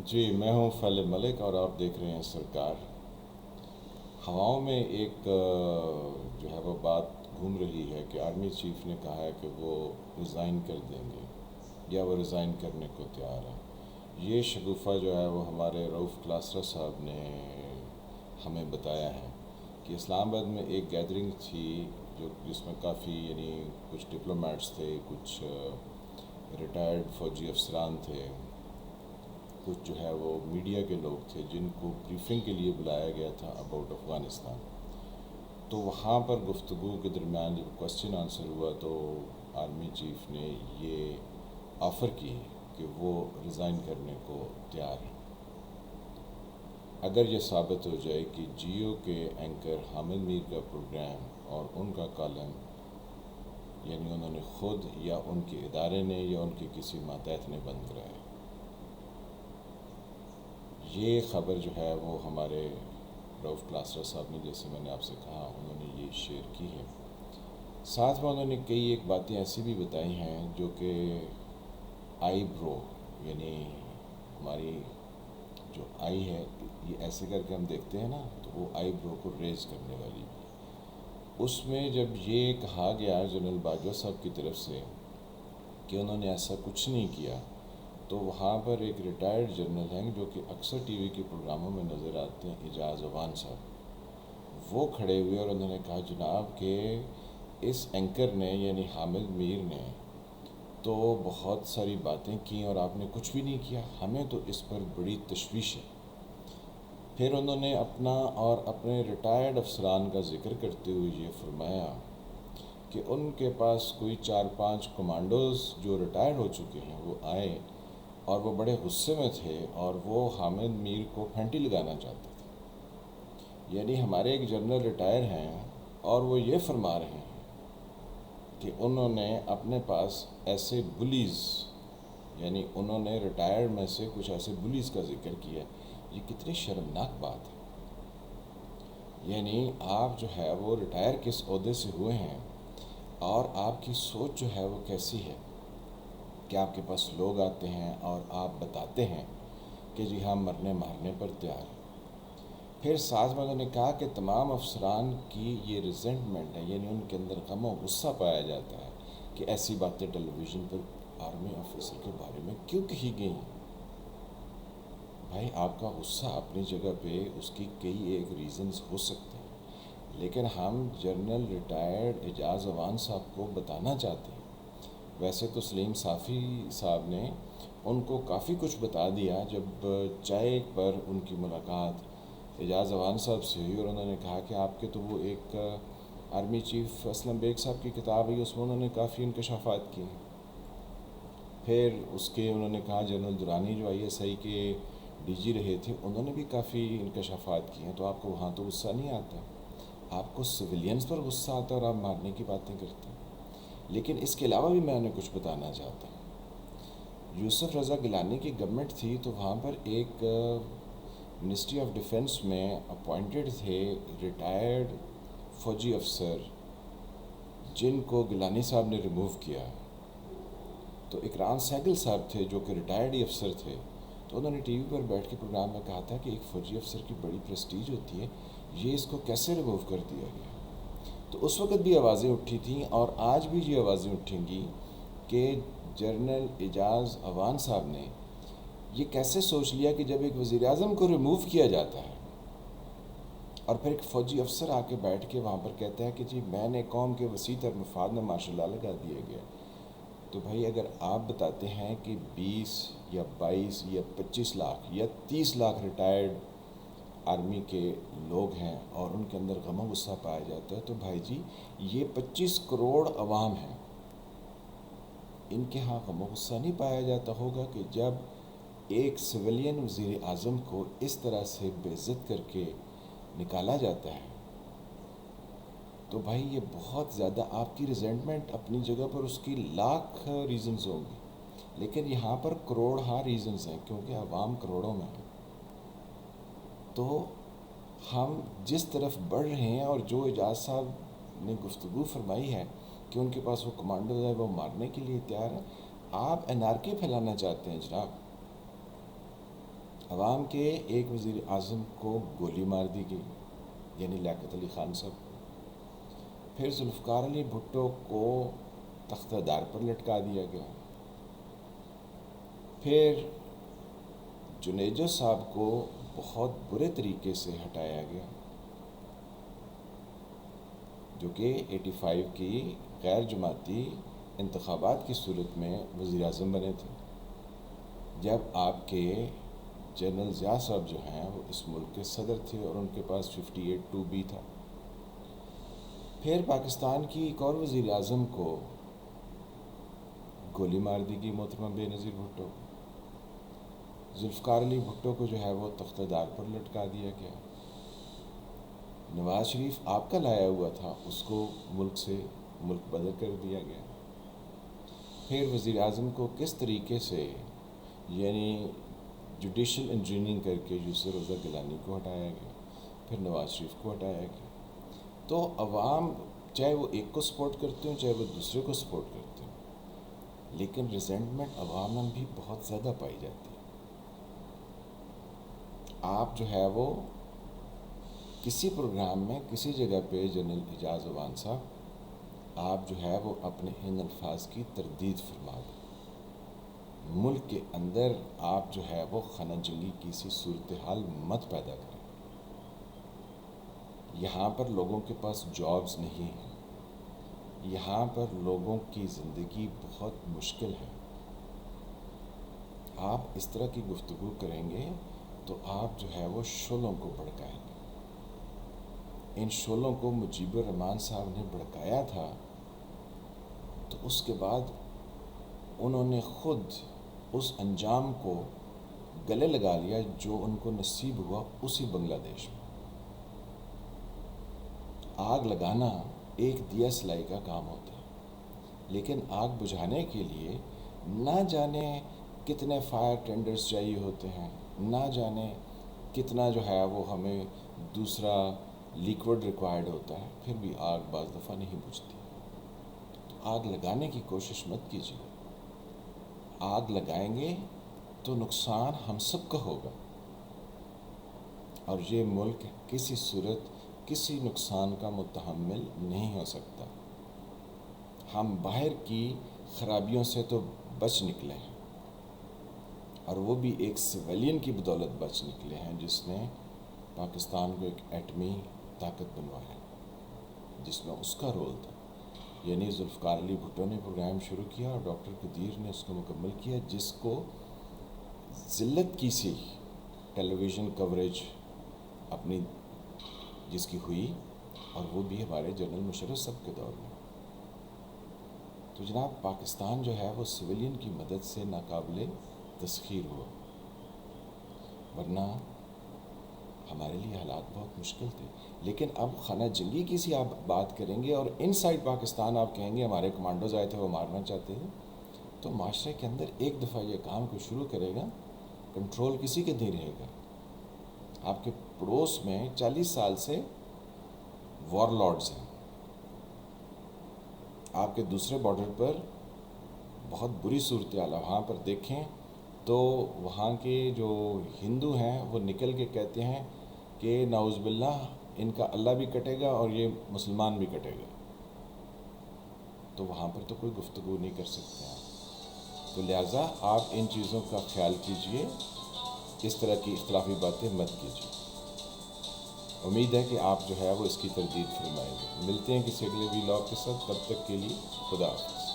جی میں ہوں فیل ملک اور آپ دیکھ رہے ہیں سرکار۔ ہواؤں میں ایک جو ہے وہ بات گھوم رہی ہے کہ آرمی چیف نے کہا ہے کہ وہ ریزائن کر دیں گے یا وہ ریزائن کرنے کو تیار ہے۔ یہ شگوفہ جو ہے وہ ہمارے رؤف کلاسرا صاحب نے ہمیں بتایا ہے کہ اسلام آباد میں ایک گیدرنگ تھی جس میں کافی کچھ ڈپلومیٹس تھے، کچھ ریٹائرڈ فوجی افسران تھے، کچھ جو ہے وہ میڈیا کے لوگ تھے جن کو بریفنگ کے لیے بلایا گیا تھا اباؤٹ افغانستان۔ تو وہاں پر گفتگو کے درمیان جب کوسچن آنسر ہوا تو آرمی چیف نے یہ آفر کی کہ وہ ریزائن کرنے کو تیار ہے اگر یہ ثابت ہو جائے کہ جیو کے اینکر حامد میر کا پروگرام اور ان کا کالم انہوں نے خود یا ان کے ادارے نے یا ان کے کسی ماتحت نے بند کرایا۔ یہ خبر جو ہے وہ ہمارے رؤف کلاسرا صاحب نے، جیسے میں نے آپ سے کہا، انہوں نے یہ شیئر کی ہے۔ ساتھ میں انہوں نے کئی ایک باتیں ایسی بھی بتائی ہیں جو کہ آئی برو، ہماری جو آئی ہے، یہ ایسے کر کے ہم دیکھتے ہیں نا، تو وہ آئی برو کو ریز کرنے والی۔ اس میں جب یہ کہا گیا جنرل باجوہ صاحب کی طرف سے کہ انہوں نے ایسا کچھ نہیں کیا، تو وہاں پر ایک ریٹائرڈ جرنل ہیں جو کہ اکثر ٹی وی کے پروگراموں میں نظر آتے ہیں، اعجاز اوان صاحب، وہ کھڑے ہوئے اور انہوں نے کہا جناب کہ اس اینکر نے حامد میر نے تو بہت ساری باتیں کی اور آپ نے کچھ بھی نہیں کیا، ہمیں تو اس پر بڑی تشویش ہے۔ پھر انہوں نے اپنا اور اپنے ریٹائرڈ افسران کا ذکر کرتے ہوئے یہ فرمایا کہ ان کے پاس کوئی 4-5 کمانڈوز جو ریٹائر ہو چکے ہیں وہ آئے اور وہ بڑے غصے میں تھے اور وہ حامد میر کو پھینٹی لگانا چاہتے تھے۔ ہمارے ایک جنرل ریٹائر ہیں اور وہ یہ فرما رہے ہیں کہ انہوں نے اپنے پاس ایسے بلیز، انہوں نے ریٹائرڈ میں سے کچھ ایسے بلیز کا ذکر کیا۔ یہ کتنی شرمناک بات ہے۔ آپ جو ہے وہ ریٹائر کس عہدے سے ہوئے ہیں اور آپ کی سوچ جو ہے وہ کیسی ہے کہ آپ کے پاس لوگ آتے ہیں اور آپ بتاتے ہیں کہ جی ہم مرنے مارنے پر تیار ہیں۔ پھر ساتھ میں انہوں نے کہا کہ تمام افسران کی یہ ریزنٹمنٹ ہے، ان کے اندر غم و غصہ پایا جاتا ہے کہ ایسی باتیں ٹیلی ویژن پر آرمی آفیسر کے بارے میں کیوں کہی گئی ہیں۔ بھائی آپ کا غصہ اپنی جگہ پہ، اس کی کئی ایک ریزنز ہو سکتے ہیں، لیکن ہم جنرل ریٹائرڈ اعجاز اوان صاحب کو بتانا چاہتے ہیں۔ ویسے تو سلیم صافی صاحب نے ان کو کافی کچھ بتا دیا جب چائے پر ان کی ملاقات اعجاز اوان صاحب سے ہوئی، اور انہوں نے کہا کہ آپ کے تو وہ ایک آرمی چیف اسلم بیگ صاحب کی کتاب ہے، اس میں انہوں نے کافی انکشافات کیے۔ پھر اس کے انہوں نے کہا جنرل درانی جو آئی ایس آئی کے ڈی جی رہے تھے، انہوں نے بھی کافی انکشافات کیے ہیں۔ تو آپ کو وہاں تو غصہ نہیں آتا، آپ کو سویلینز پر غصہ آتا ہے اور آپ مارنے کی باتیں کرتے ہیں۔ لیکن اس کے علاوہ بھی میں انہیں کچھ بتانا چاہتا ہوں۔ یوسف رضا گیلانی کی گورنمنٹ تھی تو وہاں پر ایک منسٹری آف ڈیفنس میں اپوائنٹڈ تھے ریٹائرڈ فوجی افسر جن کو گیلانی صاحب نے ریموو کیا۔ تو اکرام سہگل صاحب تھے جو کہ ریٹائرڈ ہی افسر تھے، تو انہوں نے ٹی وی پر بیٹھ کے پروگرام میں کہا تھا کہ ایک فوجی افسر کی بڑی پریسٹیج ہوتی ہے، یہ اس کو کیسے ریموو کر دیا گیا۔ تو اس وقت بھی آوازیں اٹھی تھیں اور آج بھی یہ آوازیں اٹھیں گی کہ جنرل اعجاز اوان صاحب نے یہ کیسے سوچ لیا کہ جب ایک وزیر اعظم کو ریموو کیا جاتا ہے اور پھر ایک فوجی افسر آ کے بیٹھ کے وہاں پر کہتا ہے کہ جی میں نے قوم کے وسیع تر مفاد میں ماشاء اللہ لگا دیا گیا۔ تو بھائی اگر آپ بتاتے ہیں کہ 20 یا 22 یا 25 لاکھ یا 30 لاکھ ریٹائرڈ آرمی کے لوگ ہیں اور ان کے اندر غم و غصہ پایا جاتا ہے، تو بھائی جی یہ 25 کروڑ عوام ہیں، ان کے ہاں غم و غصہ نہیں پایا جاتا ہوگا کہ جب ایک سویلین وزیر اعظم کو اس طرح سے بے عزت کر کے نکالا جاتا ہے؟ تو بھائی یہ بہت زیادہ آپ کی ریزنٹمنٹ اپنی جگہ پر اس کی لاکھ ریزنز ہوں گی، لیکن یہاں پر کروڑ ہاں ریزنز ہیں کیونکہ عوام کروڑوں میں ہے۔ تو ہم جس طرف بڑھ رہے ہیں اور جو اعجاز صاحب نے گفتگو فرمائی ہے کہ ان کے پاس وہ کمانڈو ہے وہ مارنے کے لیے تیار ہیں، آپ انارکی پھیلانا چاہتے ہیں جناب۔ عوام کے ایک وزیر اعظم کو گولی مار دی گئی، یعنی لیاقت علی خان صاحب. پھر ذوالفقار علی بھٹو کو تختہ دار پر لٹکا دیا گیا. پھر جنیجو صاحب کو بہت برے طریقے سے ہٹایا گیا، جو کہ 85 کی غیر جماعتی انتخابات کی صورت میں وزیر اعظم بنے تھے، جب آپ کے جنرل ضیاء صاحب جو ہیں وہ اس ملک کے صدر تھے اور ان کے پاس 58(2)B تھا. پھر پاکستان کی ایک اور وزیر اعظم کو گولی مار دی گئی، محترمہ بے نظیر بھٹو. ذوالفقار علی بھٹو کو جو ہے وہ تختہ دار پر لٹکا دیا گیا. نواز شریف آپ کا لایا ہوا تھا، اس کو ملک بدر کر دیا گیا. پھر وزیر اعظم کو کس طریقے سے، یعنی جوڈیشل انجینئرنگ کر کے یسر رضا گیلانی کو ہٹایا گیا، پھر نواز شریف کو ہٹایا گیا. تو عوام چاہے وہ ایک کو سپورٹ کرتے ہوں چاہے وہ دوسرے کو سپورٹ کرتے ہوں، لیکن ریزنٹمنٹ عوام میں بھی بہت زیادہ پائی جاتی ہے. آپ جو ہے وہ کسی پروگرام میں کسی جگہ پہ جنرل اعجاز اعوان صاحب، آپ جو ہے وہ اپنے ان الفاظ کی تردید فرما دیں. ملک کے اندر آپ جو ہے وہ خانہ جنگی کی سی صورتحال مت پیدا کریں. یہاں پر لوگوں کے پاس جابز نہیں ہیں، یہاں پر لوگوں کی زندگی بہت مشکل ہے. آپ اس طرح کی گفتگو کریں گے تو آپ جو ہے وہ شعلوں کو بھڑکائیں گے. ان شعلوں کو مجیب الرحمان صاحب نے بھڑکایا تھا، تو اس کے بعد انہوں نے خود اس انجام کو گلے لگا لیا جو ان کو نصیب ہوا اسی بنگلہ دیش میں. آگ لگانا ایک دیا سلائی کا کام ہوتا ہے، لیکن آگ بجھانے کے لیے نہ جانے کتنے فائر ٹینڈرز چاہیے ہوتے ہیں، نہ جانے کتنا جو ہے وہ ہمیں دوسرا لیکوڈ ریکوائرڈ ہوتا ہے، پھر بھی آگ بعض دفعہ نہیں بجھتی. تو آگ لگانے کی کوشش مت کیجیے. آگ لگائیں گے تو نقصان ہم سب کا ہوگا، اور یہ ملک کسی صورت کسی نقصان کا متحمل نہیں ہو سکتا. ہم باہر کی خرابیوں سے تو بچ نکلے ہیں، اور وہ بھی ایک سویلین کی بدولت بچ نکلے ہیں جس نے پاکستان کو ایک ایٹمی طاقت بنوایا، جس میں اس کا رول تھا. یعنی ذوالفقار علی بھٹو نے پروگرام شروع کیا اور ڈاکٹر قدیر نے اس کو مکمل کیا، جس کو ذلت کی سی ٹیلی ویژن کوریج اپنی جس کی ہوئی، اور وہ بھی ہمارے جنرل مشرف صاحب کے دور میں. تو جناب پاکستان جو ہے وہ سویلین کی مدد سے ناقابل تسخیر ہوا، ورنہ ہمارے لیے حالات بہت مشکل تھے. لیکن اب خانہ جنگی کی سی آپ بات کریں گے اور ان سائڈ پاکستان آپ کہیں گے ہمارے کمانڈوز آئے تھے وہ مارنا چاہتے تھے، تو معاشرے کے اندر ایک دفعہ یہ کام کو شروع کرے گا، کنٹرول کسی کے نہیں رہے گا. آپ کے پڑوس میں 40 سال سے وار لارڈز ہیں، آپ کے دوسرے بارڈر پر بہت بری صورتحال ہے. وہاں پر دیکھیں تو وہاں کے جو ہندو ہیں وہ نکل کے کہتے ہیں کہ نعوذ باللہ ان کا اللہ بھی کٹے گا اور یہ مسلمان بھی کٹے گا. تو وہاں پر تو کوئی گفتگو نہیں کر سکتے ہیں. تو لہٰذا آپ ان چیزوں کا خیال کیجئے، اس طرح کی اختلافی باتیں مت کیجیے. امید ہے کہ آپ جو ہے وہ اس کی تردید فرمائیں گے. ملتے ہیں کسی اگلے ویلاگ کے ساتھ، تب تک کے لیے خدا حافظ.